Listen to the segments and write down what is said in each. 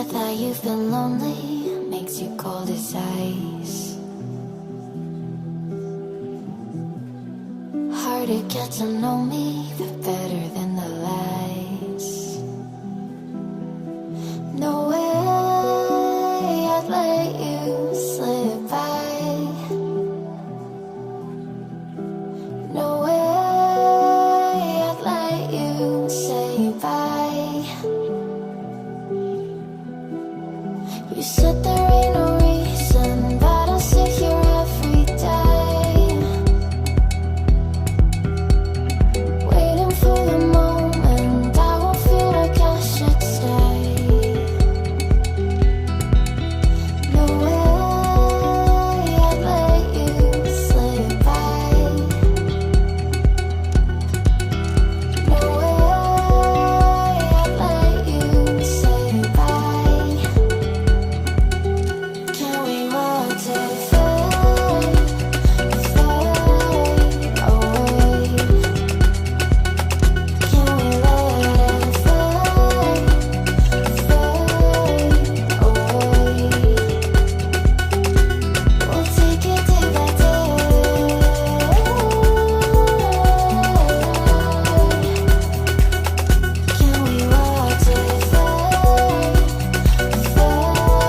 said that you've been lonely, makes you cold as ice. Hard to get to know me, the better than the lies. No way I'd let you slip by. No way I'd let you say bye. You said there ain't no reason, but I'll sit here every day, waiting for the moment I won't feel like I should stay. No way I'd let you slip by. No way I'd let you say bye. Can we watch it fade, fade away? Can we let it fade, fade away? We'll take it day by day. Can we watch it fade, fade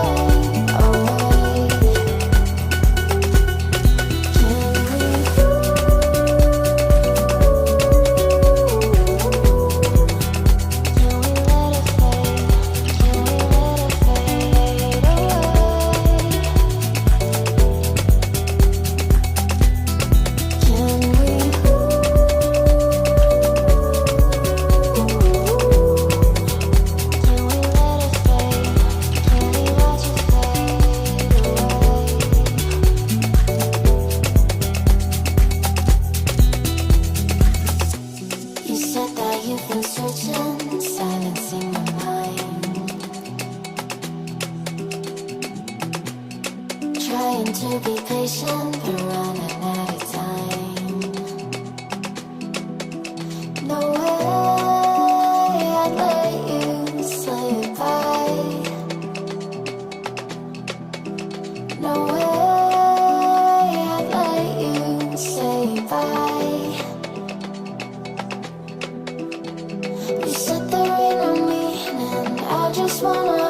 away? You said that you've been searching, silencing your mind, trying to be patient, but running out of time. No way I'd let you slip by. No way I'd let you say bye. You said there ain't no meaning, I just wanna